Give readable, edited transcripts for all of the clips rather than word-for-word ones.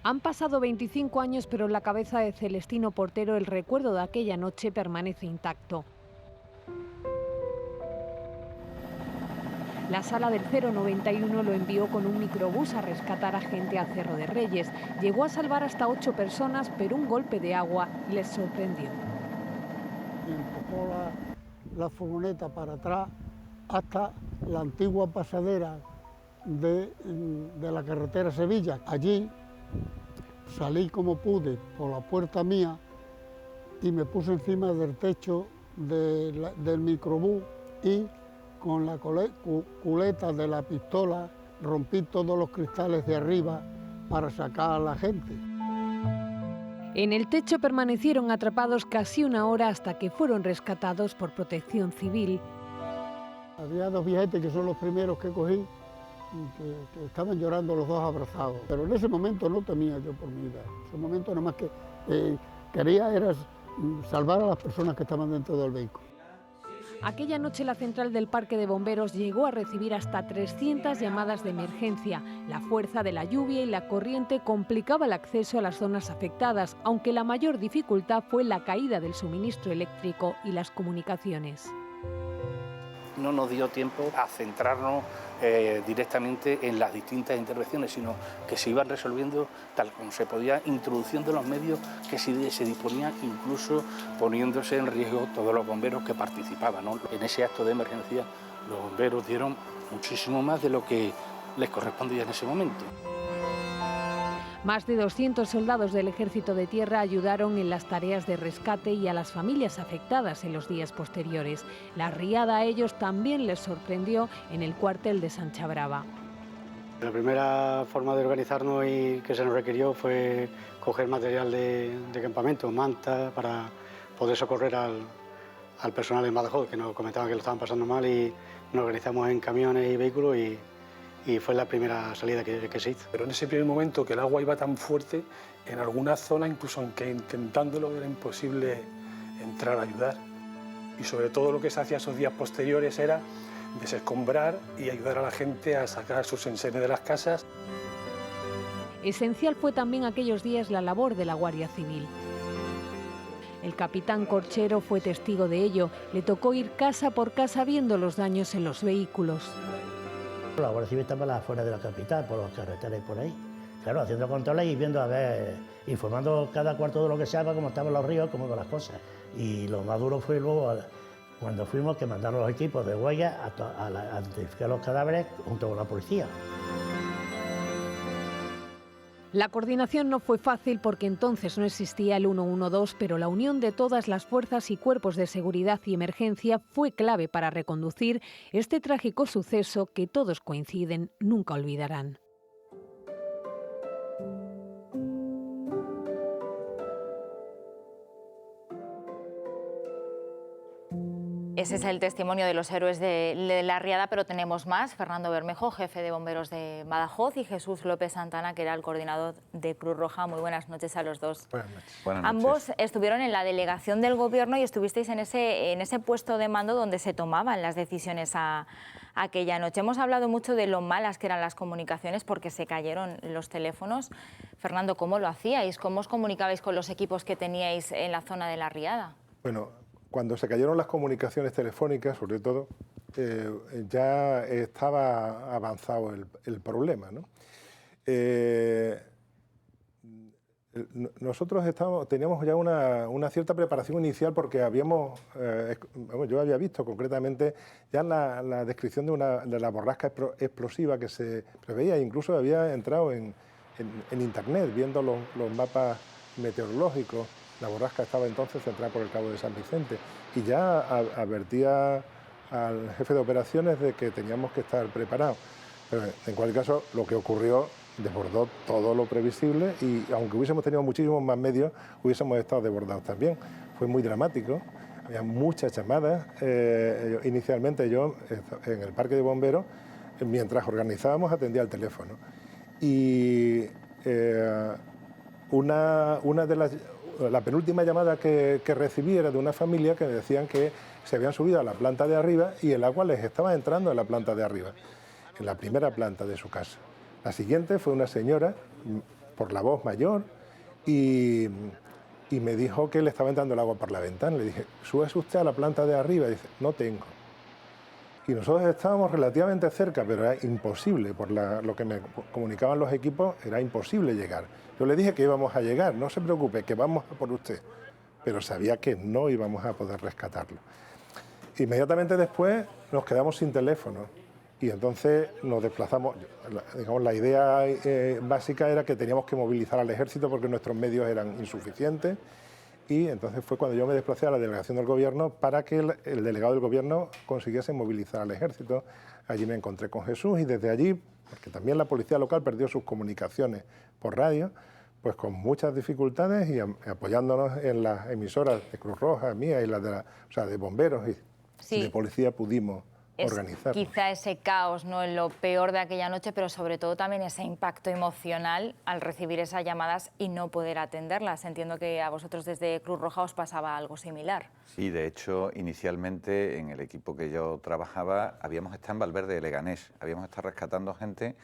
Han pasado 25 años, pero en la cabeza de Celestino Portero el recuerdo de aquella noche permanece intacto. La sala del 091 lo envió con un microbús a rescatar a gente al Cerro de Reyes. Llegó a salvar hasta 8 personas, pero un golpe de agua les sorprendió. Y empujó la furgoneta para atrás hasta la antigua pasadera de la carretera Sevilla. Allí salí como pude por la puerta mía y me puse encima del techo del microbús y con la culeta de la pistola rompí todos los cristales de arriba para sacar a la gente. En el techo permanecieron atrapados casi una hora hasta que fueron rescatados por Protección Civil. Había 2 viejetes que son los primeros que cogí, que estaban llorando los 2 abrazados. Pero en ese momento no temía yo por mi vida. En ese momento nada más que quería era salvar a las personas que estaban dentro del vehículo. Aquella noche la central del Parque de Bomberos llegó a recibir hasta 300 llamadas de emergencia. La fuerza de la lluvia y la corriente complicaba el acceso a las zonas afectadas, aunque la mayor dificultad fue la caída del suministro eléctrico y las comunicaciones. No nos dio tiempo a centrarnos directamente en las distintas intervenciones, sino que se iban resolviendo tal como se podía, introduciendo los medios que se disponían, incluso poniéndose en riesgo todos los bomberos que participaban, ¿no? En ese acto de emergencia los bomberos dieron muchísimo más de lo que les correspondía en ese momento. Más de 200 soldados del Ejército de Tierra ayudaron en las tareas de rescate y a las familias afectadas en los días posteriores. La riada a ellos también les sorprendió en el cuartel de Sancha Brava. La primera forma de organizarnos y que se nos requirió fue coger material de campamento, mantas, para poder socorrer al personal en Badajoz, que nos comentaban que lo estaban pasando mal, y nos organizamos en camiones y vehículos y fue la primera salida que se hizo. Pero en ese primer momento que el agua iba tan fuerte, en algunas zonas, incluso aunque intentándolo, era imposible entrar a ayudar. Y sobre todo lo que se hacía esos días posteriores era desescombrar y ayudar a la gente a sacar sus enseres de las casas. Esencial fue también aquellos días la labor de la Guardia Civil. El capitán Corchero fue testigo de ello. Le tocó ir casa por casa viendo los daños en los vehículos. La Guardia Civil estaba afuera de la capital, por las carreteras y por ahí. Claro, haciendo controles y viendo, a ver, informando cada cuarto de lo que se haga, cómo estaban los ríos, cómo iban las cosas. Y lo más duro fue luego, cuando fuimos, que mandaron los equipos de huelga a identificar los cadáveres junto con la policía. La coordinación no fue fácil porque entonces no existía el 112, pero la unión de todas las fuerzas y cuerpos de seguridad y emergencia fue clave para reconducir este trágico suceso que todos coinciden nunca olvidarán. Ese es el testimonio de los héroes de la riada, pero tenemos más. Fernando Bermejo, jefe de bomberos de Badajoz, y Jesús López Santana, que era el coordinador de Cruz Roja. Muy buenas noches a los dos. Buenas noches. Buenas noches. Ambos estuvieron en la delegación del Gobierno y estuvisteis en ese puesto de mando donde se tomaban las decisiones aquella noche. Hemos hablado mucho de lo malas que eran las comunicaciones porque se cayeron los teléfonos. Fernando, ¿cómo lo hacíais? ¿Cómo os comunicabais con los equipos que teníais en la zona de la riada? Bueno, cuando se cayeron las comunicaciones telefónicas, sobre todo, ya estaba avanzado el problema, ¿no? Nosotros teníamos ya una cierta preparación inicial porque yo había visto concretamente ya la descripción de la borrasca explosiva que se preveía, incluso había entrado en internet viendo los mapas meteorológicos. La borrasca estaba entonces centrada por el Cabo de San Vicente y ya advertía al jefe de operaciones de que teníamos que estar preparados. Pero en cualquier caso, lo que ocurrió desbordó todo lo previsible y aunque hubiésemos tenido muchísimos más medios, hubiésemos estado desbordados también. Fue muy dramático, había muchas llamadas. Inicialmente yo, en el parque de bomberos, mientras organizábamos, atendía el teléfono. Y la penúltima llamada que recibí era de una familia que decían que se habían subido a la planta de arriba y el agua les estaba entrando en la planta de arriba, en la primera planta de su casa. La siguiente fue una señora por la voz mayor y me dijo que le estaba entrando el agua por la ventana. Le dije, ¿súbese usted a la planta de arriba? Y dice, no tengo. Y nosotros estábamos relativamente cerca, pero era imposible, por lo que me comunicaban los equipos, era imposible llegar. Yo le dije que íbamos a llegar, no se preocupe, que vamos a por usted, pero sabía que no íbamos a poder rescatarlo. Inmediatamente después nos quedamos sin teléfono y entonces nos desplazamos. Digamos, la idea básica era que teníamos que movilizar al ejército porque nuestros medios eran insuficientes. Y entonces fue cuando yo me desplacé a la delegación del gobierno para que el delegado del gobierno consiguiese movilizar al ejército. Allí me encontré con Jesús y desde allí, porque también la policía local perdió sus comunicaciones por radio, pues con muchas dificultades y apoyándonos en las emisoras de Cruz Roja, mía y las de bomberos y de policía pudimos organizarnos. Quizá ese caos, ¿no?, en lo peor de aquella noche, pero sobre todo también ese impacto emocional al recibir esas llamadas y no poder atenderlas. Entiendo que a vosotros desde Cruz Roja os pasaba algo similar. Sí, de hecho, inicialmente en el equipo que yo trabajaba habíamos estado en Valverde de Leganés, habíamos estado rescatando gente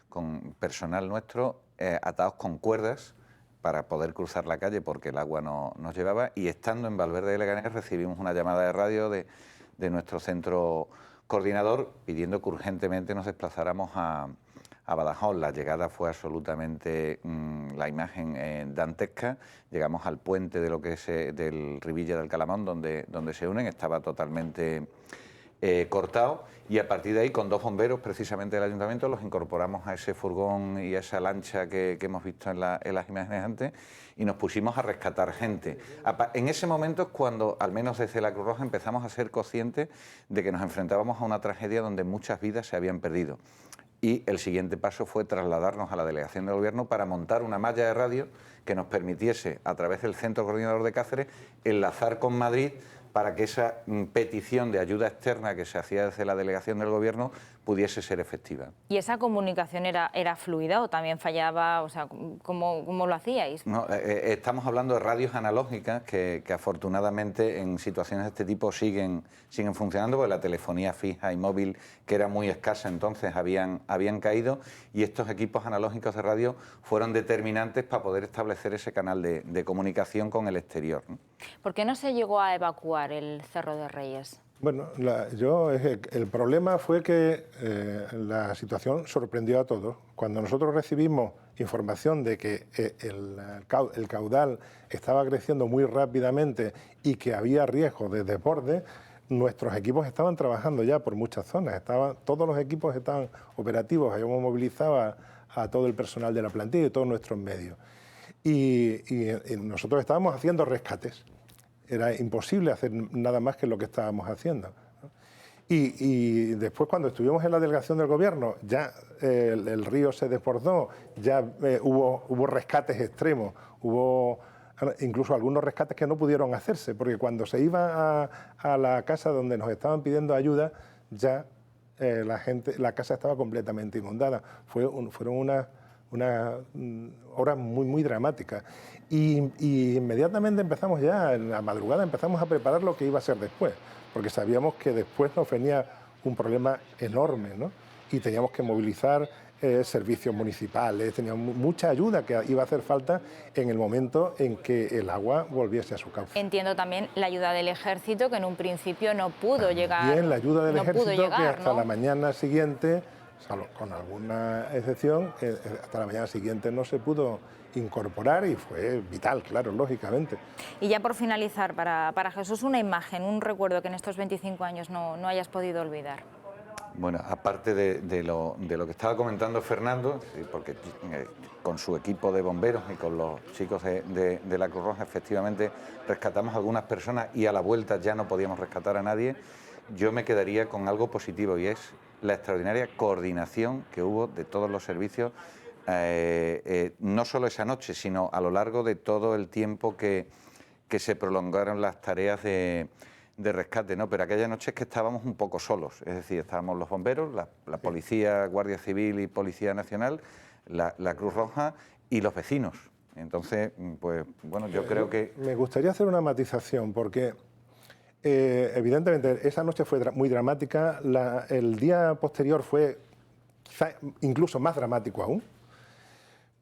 con personal nuestro atados con cuerdas para poder cruzar la calle porque el agua no nos llevaba, y estando en Valverde de Leganés recibimos una llamada de radio de nuestro centro coordinador pidiendo que urgentemente nos desplazáramos a Badajoz. La llegada fue absolutamente la imagen dantesca. Llegamos al puente de lo que es del Rivilla del Calamón, donde se unen, estaba totalmente cortado, y a partir de ahí con 2 bomberos precisamente del ayuntamiento los incorporamos a ese furgón y a esa lancha que hemos visto en las imágenes antes, y nos pusimos a rescatar gente. En ese momento es cuando, al menos desde la Cruz Roja, empezamos a ser conscientes de que nos enfrentábamos a una tragedia donde muchas vidas se habían perdido. Y el siguiente paso fue trasladarnos a la delegación del gobierno para montar una malla de radio que nos permitiese, a través del Centro Coordinador de Cáceres, enlazar con Madrid para que esa petición de ayuda externa que se hacía desde la delegación del gobierno pudiese ser efectiva. ¿Y esa comunicación era fluida o también fallaba? O sea, ¿cómo lo hacíais? No, estamos hablando de radios analógicas que afortunadamente en situaciones de este tipo siguen funcionando, porque la telefonía fija y móvil, que era muy escasa entonces, habían caído, y estos equipos analógicos de radio fueron determinantes para poder establecer ese canal de comunicación con el exterior, ¿no? ¿Por qué no se llegó a evacuar el Cerro de Reyes? Bueno, el problema fue que la situación sorprendió a todos. Cuando nosotros recibimos información de que el caudal estaba creciendo muy rápidamente y que había riesgo de desborde, nuestros equipos estaban trabajando ya por muchas zonas. Todos los equipos estaban operativos, habíamos movilizado a todo el personal de la plantilla y todos nuestros medios. Y nosotros estábamos haciendo rescates. Era imposible hacer nada más que lo que estábamos haciendo, ¿no? Y después, cuando estuvimos en la delegación del gobierno, ya el río se desbordó, ya hubo rescates extremos, hubo incluso algunos rescates que no pudieron hacerse, porque cuando se iba a la casa donde nos estaban pidiendo ayuda, ya la casa estaba completamente inundada. Fueron unas horas muy dramáticas. Y inmediatamente empezamos ya, en la madrugada, empezamos a preparar lo que iba a ser después, porque sabíamos que después nos venía un problema enorme, ¿no? Y teníamos que movilizar servicios municipales, teníamos mucha ayuda que iba a hacer falta en el momento en que el agua volviese a su cauce. Entiendo también la ayuda del ejército, que en un principio no pudo llegar. Bien, la ayuda del ejército, llegar, que hasta ¿no? la mañana siguiente, con alguna excepción, hasta la mañana siguiente no se pudo incorporar, y fue vital, claro, lógicamente. Y ya por finalizar, para Jesús, una imagen, un recuerdo que en estos 25 años no hayas podido olvidar. Bueno, aparte de lo que estaba comentando Fernando, porque con su equipo de bomberos y con los chicos de la Cruz Roja efectivamente rescatamos a algunas personas y a la vuelta ya no podíamos rescatar a nadie, yo me quedaría con algo positivo, y es la extraordinaria coordinación que hubo de todos los servicios, no solo esa noche, sino a lo largo de todo el tiempo que se prolongaron las tareas de rescate, ¿no? Pero aquella noche es que estábamos un poco solos, es decir, estábamos los bomberos, la policía, Guardia Civil y Policía Nacional, la Cruz Roja y los vecinos. Entonces, pues bueno, yo creo que... Me gustaría hacer una matización, porque evidentemente esa noche fue muy dramática, el día posterior fue quizá incluso más dramático aún,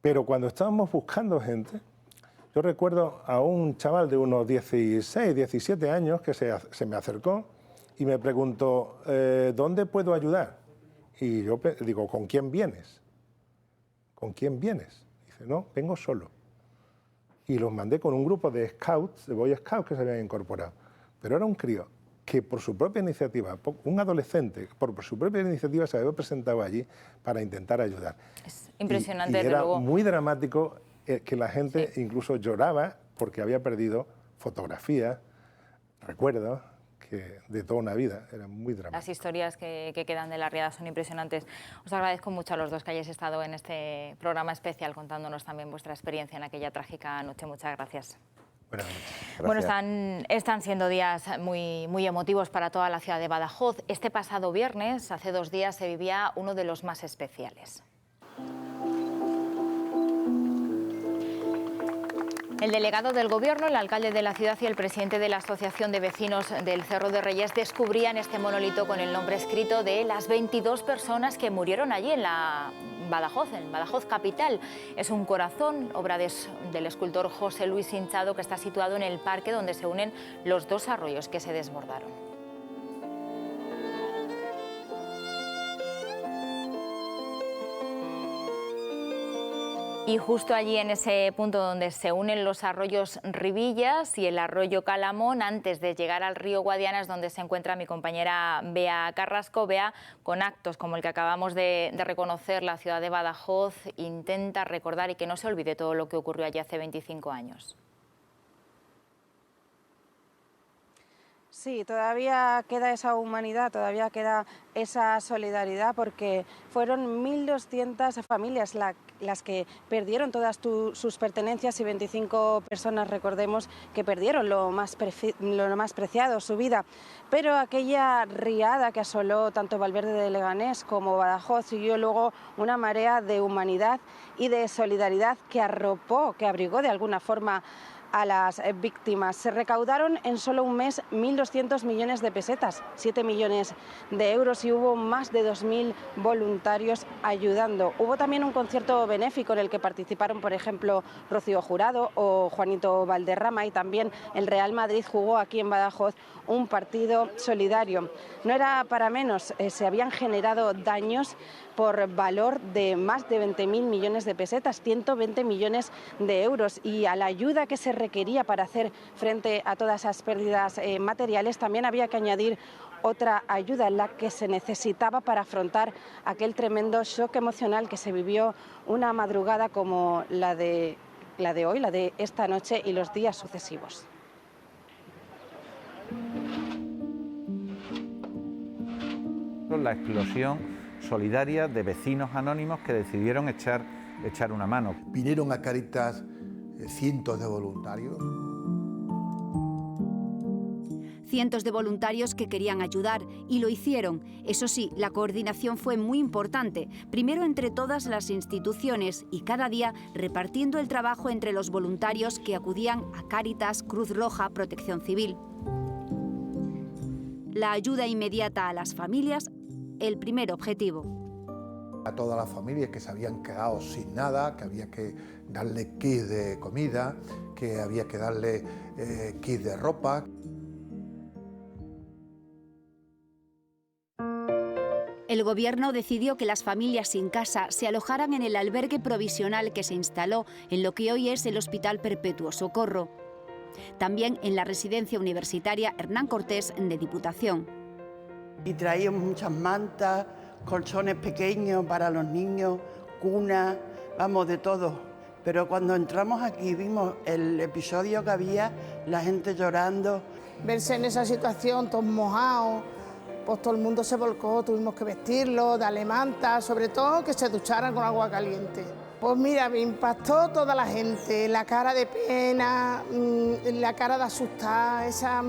Pero cuando estábamos buscando gente, yo recuerdo a un chaval de unos 16, 17 años que se me acercó y me preguntó, ¿dónde puedo ayudar? Y yo digo, ¿con quién vienes? ¿Con quién vienes? Dice, no, vengo solo. Y los mandé con un grupo de scouts, de Boy Scouts que se habían incorporado. Pero era un crío que por su propia iniciativa, un adolescente, por su propia iniciativa se había presentado allí para intentar ayudar. Es impresionante, y desde era luego. muy dramático que la gente incluso lloraba porque había perdido fotografías, recuerdos de toda una vida. Era muy dramático. Las historias que quedan de la riada son impresionantes. Os agradezco mucho a los dos que hayáis estado en este programa especial contándonos también vuestra experiencia en aquella trágica noche. Muchas gracias. Bueno, están siendo días muy emotivos para toda la ciudad de Badajoz. Este pasado viernes, hace 2 días, se vivía uno de los más especiales. El delegado del Gobierno, el alcalde de la ciudad y el presidente de la Asociación de Vecinos del Cerro de Reyes descubrían este monolito con el nombre escrito de las 22 personas que murieron allí en Badajoz capital. Es un corazón, obra del escultor José Luis Hinchado, que está situado en el parque donde se unen los 2 arroyos que se desbordaron. Y justo allí, en ese punto donde se unen los arroyos Ribillas y el arroyo Calamón, antes de llegar al río Guadiana, es donde se encuentra mi compañera Bea Carrasco. Bea, con actos como el que acabamos de reconocer, la ciudad de Badajoz intenta recordar y que no se olvide todo lo que ocurrió allí hace 25 años. Sí, todavía queda esa humanidad, todavía queda esa solidaridad, porque fueron 1.200 familias las que perdieron todas sus pertenencias y 25 personas, recordemos, que perdieron lo más preciado, su vida. Pero aquella riada que asoló tanto Valverde de Leganés como Badajoz siguió luego una marea de humanidad y de solidaridad que arropó, que abrigó de alguna forma a las víctimas. Se recaudaron en solo un mes 1.200 millones de pesetas, 7 millones de euros, y hubo más de 2.000 voluntarios ayudando. Hubo también un concierto benéfico en el que participaron, por ejemplo, Rocío Jurado o Juanito Valderrama, y también el Real Madrid jugó aquí en Badajoz un partido solidario. No era para menos, se habían generado daños por valor de más de 20.000 millones de pesetas, 120 millones de euros, y a la ayuda que se requería para hacer frente a todas esas pérdidas materiales también había que añadir otra ayuda, la que se necesitaba para afrontar aquel tremendo shock emocional que se vivió una madrugada como la de hoy, la de esta noche y los días sucesivos. La explosión solidaria de vecinos anónimos que decidieron echar una mano. Vinieron a Cáritas cientos de voluntarios. Cientos de voluntarios que querían ayudar y lo hicieron. Eso sí, la coordinación fue muy importante, primero entre todas las instituciones y cada día repartiendo el trabajo entre los voluntarios que acudían a Cáritas, Cruz Roja, Protección Civil. La ayuda inmediata a las familias, el primer objetivo. A todas las familias que se habían quedado sin nada, que había que darle kits de comida, que había que darle kits de ropa. El Gobierno decidió que las familias sin casa se alojaran en el albergue provisional que se instaló en lo que hoy es el Hospital Perpetuo Socorro. También en la residencia universitaria Hernán Cortés de Diputación. Y traíamos muchas mantas, colchones pequeños para los niños, cunas, vamos, de todo. Pero cuando entramos aquí vimos el episodio que había, la gente llorando. Verse en esa situación, todos mojados, pues todo el mundo se volcó, tuvimos que vestirlo, darle mantas, sobre todo que se ducharan con agua caliente. Pues mira, me impactó toda la gente, la cara de pena, la cara de asustar, esa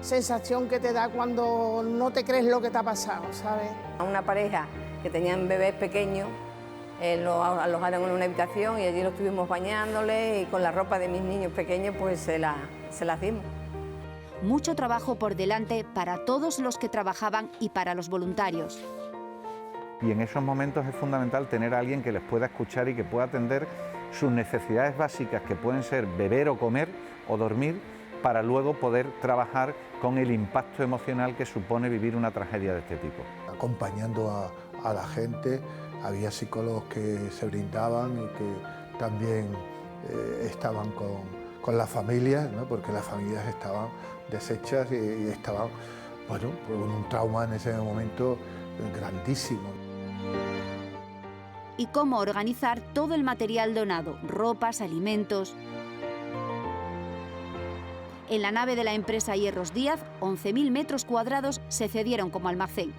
sensación que te da cuando no te crees lo que te ha pasado, ¿sabes? Una pareja que tenían bebés pequeños, los alojaron en una habitación y allí los estuvimos bañándoles, y con la ropa de mis niños pequeños pues se las dimos. Mucho trabajo por delante para todos los que trabajaban y para los voluntarios. Y en esos momentos es fundamental tener a alguien que les pueda escuchar y que pueda atender sus necesidades básicas, que pueden ser beber o comer o dormir, para luego poder trabajar con el impacto emocional que supone vivir una tragedia de este tipo. Acompañando a la gente, había psicólogos que se brindaban y que también estaban con las familias, ¿no? Porque las familias estaban deshechas y estaban, bueno, con un trauma en ese momento grandísimo. Y cómo organizar todo el material donado, ropas, alimentos. En la nave de la empresa Hierros Díaz, 11.000 metros cuadrados se cedieron como almacén.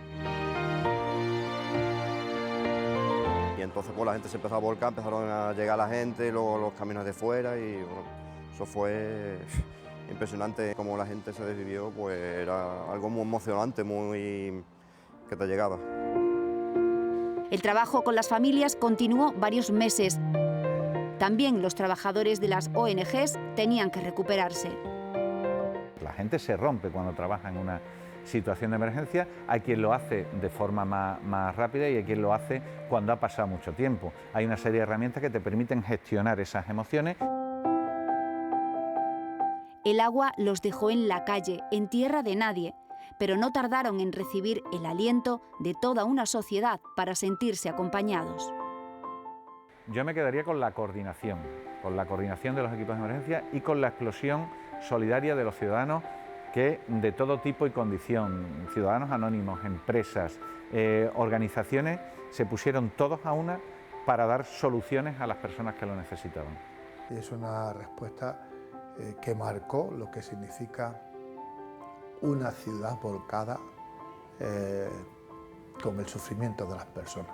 Y entonces pues la gente se empezó a volcar, empezaron a llegar la gente, luego los camiones de fuera y bueno, eso fue impresionante. Como la gente se desvivió, pues era algo muy emocionante, muy que te llegaba. El trabajo con las familias continuó varios meses. También los trabajadores de las ONGs tenían que recuperarse. La gente se rompe cuando trabaja en una situación de emergencia. Hay quien lo hace de forma más rápida y hay quien lo hace cuando ha pasado mucho tiempo. Hay una serie de herramientas que te permiten gestionar esas emociones. El agua los dejó en la calle, en tierra de nadie, pero no tardaron en recibir el aliento de toda una sociedad para sentirse acompañados. Yo me quedaría con la coordinación de los equipos de emergencia y con la explosión solidaria de los ciudadanos que de todo tipo y condición, ciudadanos anónimos, empresas, organizaciones, se pusieron todos a una para dar soluciones a las personas que lo necesitaban. Y es una respuesta que marcó lo que significa una ciudad volcada con el sufrimiento de las personas.